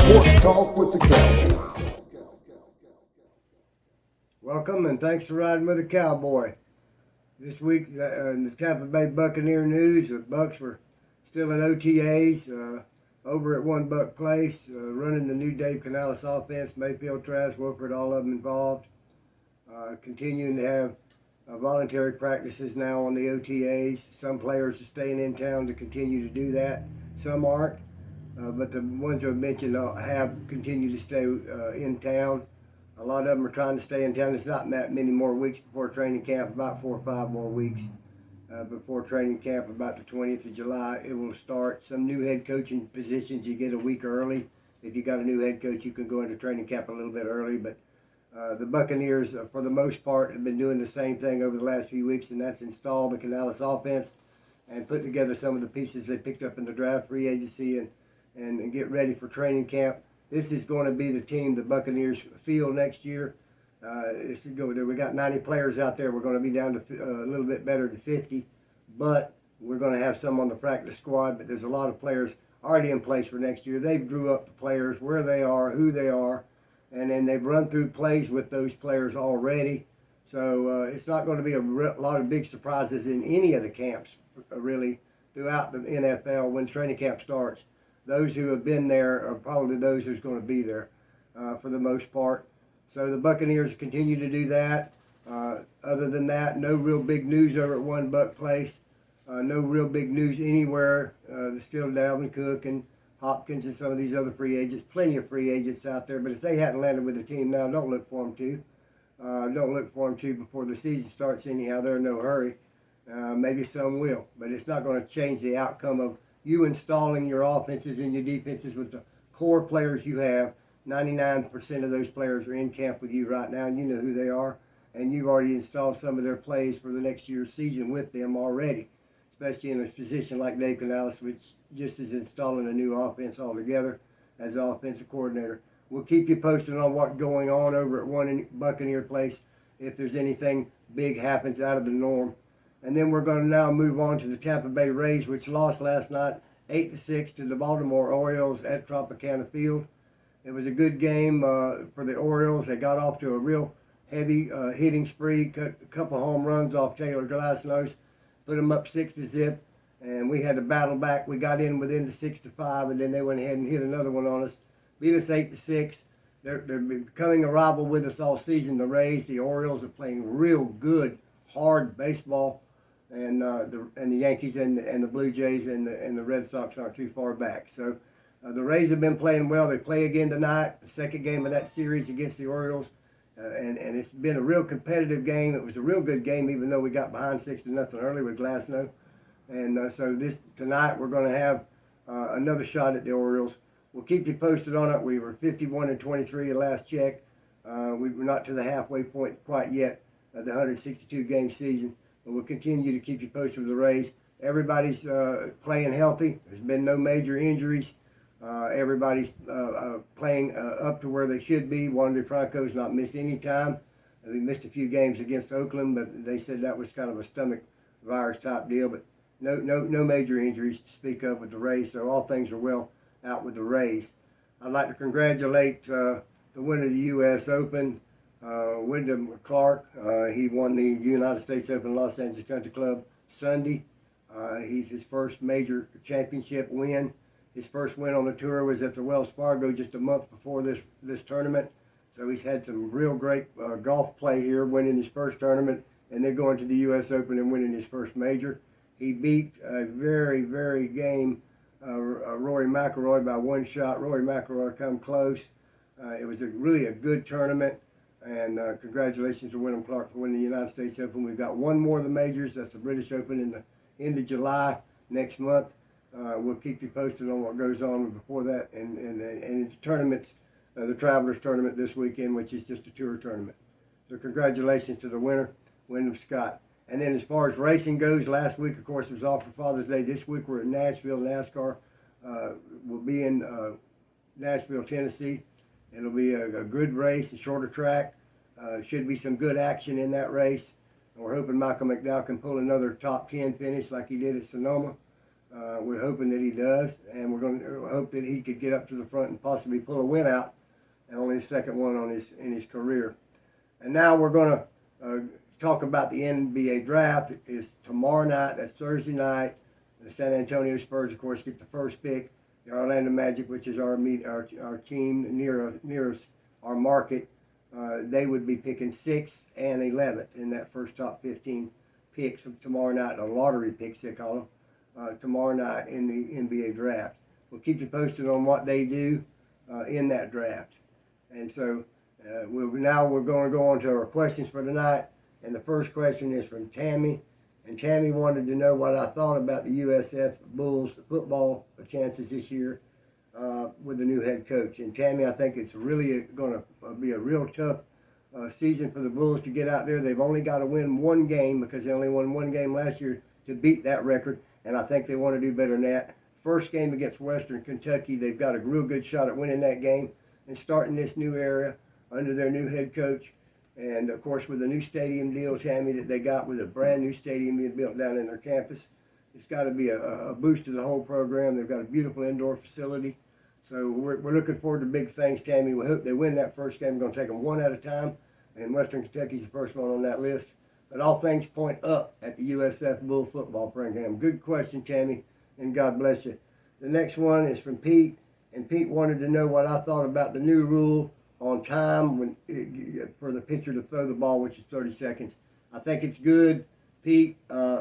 Sports Talk with the Cowboy. Welcome and thanks for riding with the Cowboy. This week in the Tampa Bay Buccaneer news, the Bucs were still in OTAs over at One Buck Place, running the new Dave Canales offense. Mayfield, Travis, Wolford, all of them involved. Continuing to have voluntary practices now on the OTAs. Some players are staying in town to continue to do that. Some aren't, but the ones who have mentioned have continued to stay in town. A lot of them are trying to stay in town. There's not that many more weeks before training camp, about 4 or 5 more weeks before training camp, about the 20th of July. It will start. Some new head coaching positions you get a week early. If you got a new head coach, you can go into training camp a little bit early. But the Buccaneers, for the most part, have been doing the same thing over the last few weeks, and that's install the Canales offense and put together some of the pieces they picked up in the draft, free agency, and get ready for training camp. This is going to be the team the Buccaneers field next year. We got 90 players out there. We're going to be down to a little bit better than 50, but we're going to have some on the practice squad. But there's a lot of players already in place for next year. They've drew up the players, where they are, who they are, and then they've run through plays with those players already. So it's not going to be a lot of big surprises in any of the camps, really, throughout the NFL when training camp starts. Those who have been there are probably those who's going to be there for the most part. So the Buccaneers continue to do that. Other than that, no real big news over at One Buck Place. No real big news anywhere. There's still Dalvin Cook and Hopkins and some of these other free agents. Plenty of free agents out there. But if they hadn't landed with the team now, don't look for them to. Don't look for them to before the season starts anyhow. They're in no hurry. Maybe some will. But it's not going to change the outcome of you installing your offenses and your defenses with the core players you have. 99% of those players are in camp with you right now, and you know who they are. And you've already installed some of their plays for the next year's season with them already, especially in a position like Dave Canales, which just is installing a new offense altogether as offensive coordinator. We'll keep you posted on what's going on over at One Buccaneer Place if there's anything big happens out of the norm. And then we're going to now move on to the Tampa Bay Rays, which lost last night 8-6 to the Baltimore Orioles at Tropicana Field. It was a good game for the Orioles. They got off to a real heavy hitting spree, cut a couple home runs off Taylor Glasnow's, put them up 6-0, and we had to battle back. We got in within the 6-5, and then they went ahead and hit another one on us, beat us 8-6. They're becoming a rival with us all season. The Rays, the Orioles are playing real good, hard baseball. And the Yankees and the Blue Jays and the Red Sox aren't too far back. So the Rays have been playing well. They play again tonight, the second game of that series against the Orioles. And it's been a real competitive game. It was a real good game, even though we got behind 6-0 early with Glasnow. And so tonight we're going to have another shot at the Orioles. We'll keep you posted on it. We were 51-23 at last check. We were not to the halfway point quite yet of the 162-game season. And we'll continue to keep you posted with the Rays. Everybody's playing healthy. There's been no major injuries. Everybody's playing up to where they should be. Wander Franco's not missed any time. He missed a few games against Oakland, but they said that was kind of a stomach virus type deal. But no major injuries to speak of with the Rays. So all things are well out with the Rays. I'd like to congratulate the winner of the U.S. Open. Wyndham Clark, he won the United States Open Los Angeles Country Club Sunday. He's his first major championship win. His first win on the tour was at the Wells Fargo just a month before this tournament. So he's had some real great golf play here, winning his first tournament, and then going to the U.S. Open and winning his first major. He beat a very, very game Rory McIlroy by one shot. Rory McIlroy come close. It was really a good tournament. And congratulations to Wyndham Clark for winning the United States Open. We've got one more of the majors. That's the British Open in the end of July next month. We'll keep you posted on what goes on before that. And the tournaments, the Travelers Tournament this weekend, which is just a tour tournament. So congratulations to the winner, Wyndham Scott. And then as far as racing goes, last week, of course, was off for Father's Day. This week we're in Nashville. NASCAR will be in Nashville, Tennessee. It'll be a good race, a shorter track. Should be some good action in that race. And we're hoping Michael McDowell can pull another top 10 finish like he did at Sonoma. We're hoping that he does, and we're going to hope that he could get up to the front and possibly pull a win out, and only the second one in his career. And now we're going to talk about the NBA draft. It's tomorrow night. That's Thursday night. The San Antonio Spurs, of course, get the first pick. The Orlando Magic, which is our team near our market, they would be picking 6th and 11th in that first top 15 picks tomorrow night. A lottery picks, they call them, tomorrow night in the NBA draft. We'll keep you posted on what they do in that draft. And so we're going to go on to our questions for tonight. And the first question is from Tammy. And Tammy wanted to know what I thought about the USF Bulls football chances this year with the new head coach. And Tammy, I think it's really going to be a real tough season for the Bulls to get out there. They've only got to win one game because they only won one game last year to beat that record. And I think they want to do better than that. First game against Western Kentucky, they've got a real good shot at winning that game and starting this new era under their new head coach. And, of course, with the new stadium deal, Tammy, that they got with a brand new stadium being built down in their campus, it's got to be a boost to the whole program. They've got a beautiful indoor facility. So we're looking forward to big things, Tammy. We hope they win that first game. We're going to take them one at a time. And Western Kentucky's the first one on that list. But all things point up at the USF Bull football program. Good question, Tammy, and God bless you. The next one is from Pete. And Pete wanted to know what I thought about the new rule on time for the pitcher to throw the ball, which is 30 seconds. I think it's good, Pete.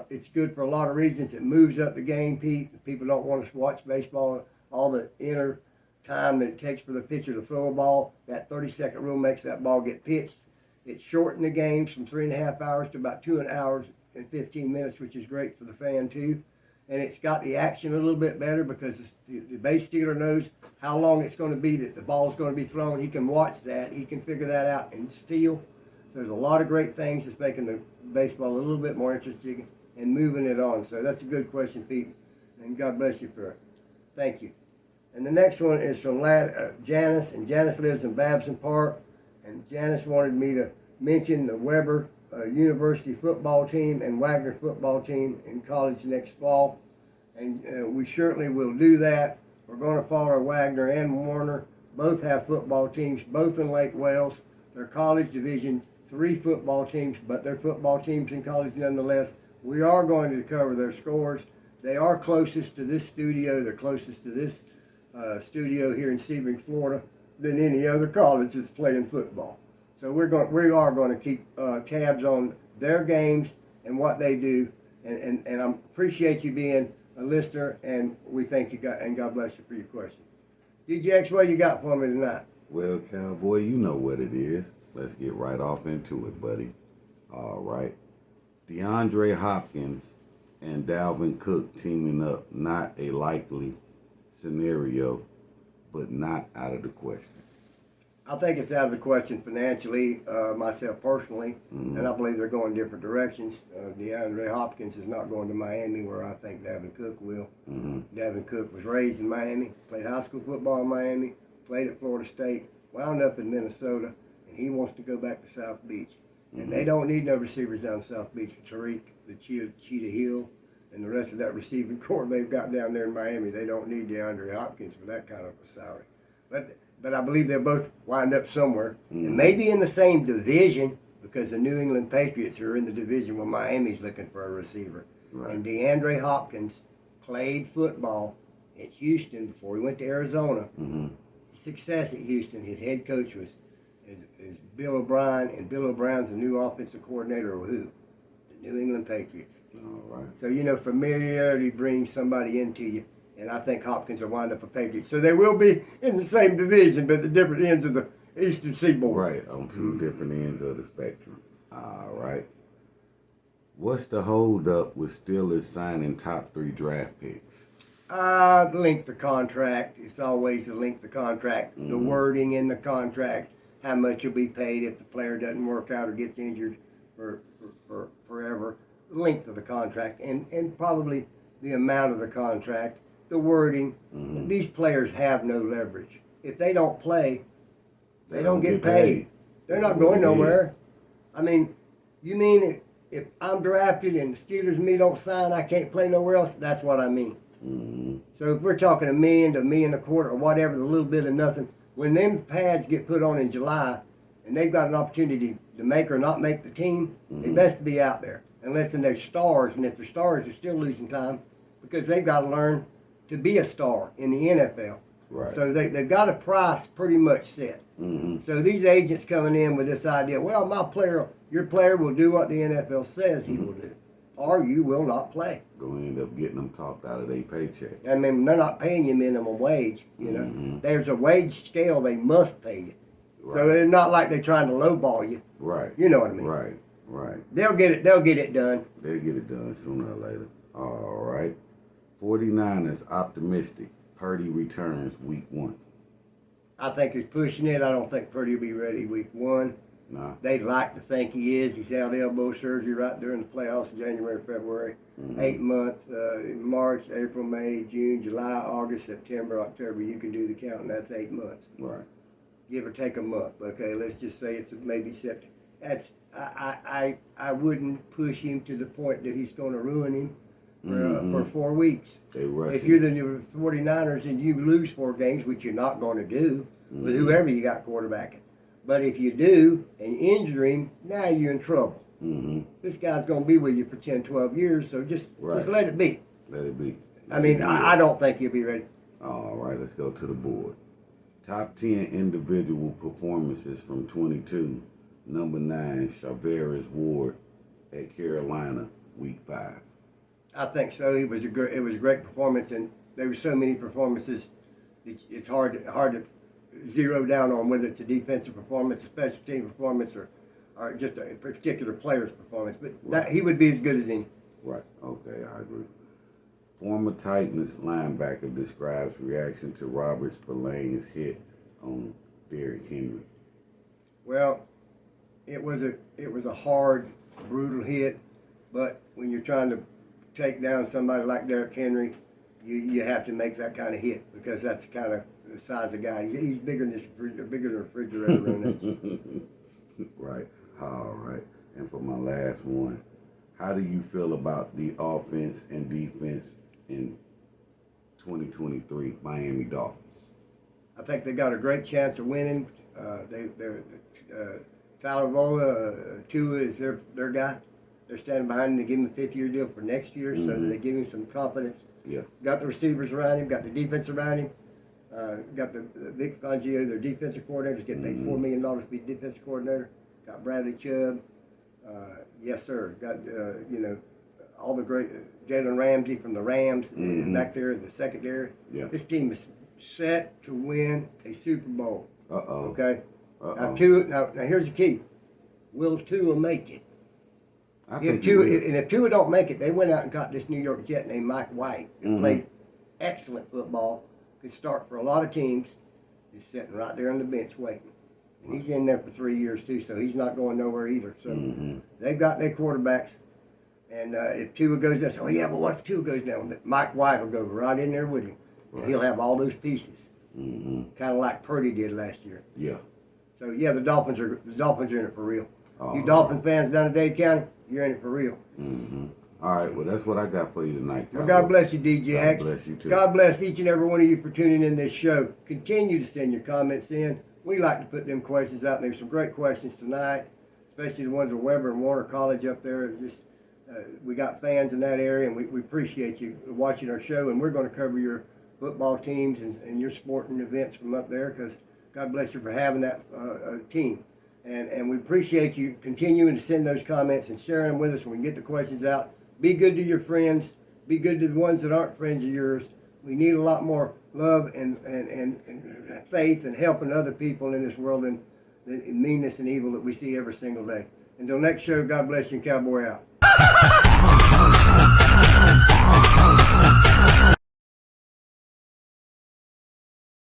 It's good for a lot of reasons. It moves up the game, Pete. People don't want to watch baseball. All the inner time that it takes for the pitcher to throw a ball, that 30-second rule makes that ball get pitched. It shortened the games from 3.5 hours to about 2 hours and 15 minutes, which is great for the fan, too. And it's got the action a little bit better because the base stealer knows how long it's going to be that the ball's going to be thrown. He can watch that. He can figure that out and steal. So there's a lot of great things that's making the baseball a little bit more interesting and moving it on. So that's a good question, Pete. And God bless you for it. Thank you. And the next one is from Janice. And Janice lives in Babson Park. And Janice wanted me to mention the Weber University football team and Wagner football team in college next fall. And we certainly will do that. We're going to follow Wagner and Warner. Both have football teams, both in Lake Wales. They're college Division III football teams, but they're football teams in college nonetheless. We are going to cover their scores. They are closest to this studio. They're closest to this studio here in Sebring, Florida, than any other college that's playing football. So we are going to keep tabs on their games and what they do. And I appreciate you being a listener, and we thank you, and God bless you for your question. DJX, what you got for me tonight? Well, Cowboy, you know what it is. Let's get right off into it, buddy. All right. DeAndre Hopkins and Dalvin Cook teaming up, not a likely scenario, but not out of the question. I think it's out of the question financially, myself personally, and I believe they're going different directions. DeAndre Hopkins is not going to Miami, where I think Dalvin Cook will. Dalvin Cook was raised in Miami, played high school football in Miami, played at Florida State, wound up in Minnesota, and he wants to go back to South Beach. And they don't need no receivers down South Beach. Tariq, the Cheetah Hill, and the rest of that receiving corps they've got down there in Miami. They don't need DeAndre Hopkins for that kind of a salary. But I believe they'll both wind up somewhere. And maybe in the same division, because the New England Patriots are in the division where Miami's looking for a receiver. Right. And DeAndre Hopkins played football at Houston before he went to Arizona. Success at Houston, his head coach is Bill O'Brien, and Bill O'Brien's the new offensive coordinator of who? The New England Patriots. All right. So, familiarity brings somebody into you. And I think Hopkins will wind up a Patriot. So they will be in the same division, but the different ends of the Eastern Seaboard. Right, on two different ends of the spectrum. All right. What's the hold up with Steelers signing top 3 draft picks? Length of contract. It's always the length of contract. The wording in the contract, how much you'll be paid if the player doesn't work out or gets injured for forever. The length of the contract and probably the amount of the contract. The wording. These players have no leverage. If they don't play, they don't get paid. They're not going nowhere. I mean, you mean if I'm drafted and the Steelers and me don't sign, I can't play nowhere else? That's what I mean. Mm-hmm. So if we're talking $1 million to $1.25 million or whatever, a little bit of nothing, when them pads get put on in July and they've got an opportunity to make or not make the team, they best be out there. Unless they're stars, and if they're stars, they're still losing time because they've got to learn to be a star in the NFL. Right. So they've got a price pretty much set. Mm-hmm. So these agents coming in with this idea, well, your player will do what the NFL says he will do, or you will not play. Gonna end up getting them talked out of their paycheck. I mean, they're not paying you minimum wage, you know. Mm-hmm. There's a wage scale they must pay you. Right. So it's not like they're trying to lowball you. Right. You know what I mean? Right. They'll get it done. They'll get it done sooner or later. All right. 49ers optimistic. Purdy returns week 1. I think he's pushing it. I don't think Purdy will be ready week 1. Nah. They'd like to think he is. He's had elbow surgery right during the playoffs in January, February. Mm-hmm. 8 months, March, April, May, June, July, August, September, October. You can do the count, and that's 8 months. Right. Give or take a month. Okay, let's just say it's maybe September. That's I wouldn't push him to the point that he's going to ruin him for 4 weeks. They rush If you're the 49ers and you lose 4 games, which you're not going to do with whoever you got quarterbacking. But if you do and injure him, now you're in trouble. Mm-hmm. This guy's going to be with you for 10, 12 years, so just let it be. Let it be. I don't think he'll be ready. All right, let's go to the board. Top 10 individual performances from 22. Number 9, Charvarius Ward at Carolina, week 5. I think so. It was a great performance, and there were so many performances. It's hard to zero down on whether it's a defensive performance, a special team performance, or just a particular player's performance. But he would be as good as any. Right. Okay, I agree. Former Titans linebacker describes reaction to Robert Spillane's hit on Derrick Henry. Well, it was a hard, brutal hit, but when you're trying to take down somebody like Derrick Henry, you have to make that kind of hit because that's the kind of the size of guy. He's bigger than a refrigerator room. Right. All right. And for my last one, how do you feel about the offense and defense in 2023 Miami Dolphins? I think they got a great chance of winning. Tyler Vola, Tua is their guy. They're standing behind him to give him a 5th-year deal for next year, so that they give him some confidence. Yeah. Got the receivers around him, got the defense around him, got the Vic Fangio, their defensive coordinator, is getting paid $4 million to be defensive coordinator. Got Bradley Chubb. Yes, sir. Got, all the great Jalen Ramsey from the Rams back there in the secondary. Yeah. This team is set to win a Super Bowl. Uh-oh. Okay? Uh-oh. Now here's the key. Will Tua make it? If Tua don't make it, they went out and got this New York Jet named Mike White, who played excellent football, could start for a lot of teams. He's sitting right there on the bench waiting. And he's in there for 3 years too, so he's not going nowhere either. So they've got their quarterbacks. And if Tua goes down, so yeah, but what if Tua goes down? Mike White will go right in there with him. And he'll have all those pieces. Kind of like Purdy did last year. Yeah. So yeah, the Dolphins are in it for real. Oh, You Dolphin fans down in Dade County, you're in it for real. All right, well, that's what I got for you tonight, Well, God bless you, DJX. God bless you, too. God bless each and every one of you for tuning in this show. Continue to send your comments in. We like to put them questions out. There's some great questions tonight, especially the ones at Weber and Warner College up there. Just we got fans in that area, and we appreciate you watching our show. And we're going to cover your football teams and your sporting events from up there because God bless you for having that team. And we appreciate you continuing to send those comments and sharing them with us when we get the questions out. Be good to your friends. Be good to the ones that aren't friends of yours. We need a lot more love and faith and helping other people in this world than the meanness and evil that we see every single day. Until next show, God bless you and Cowboy out.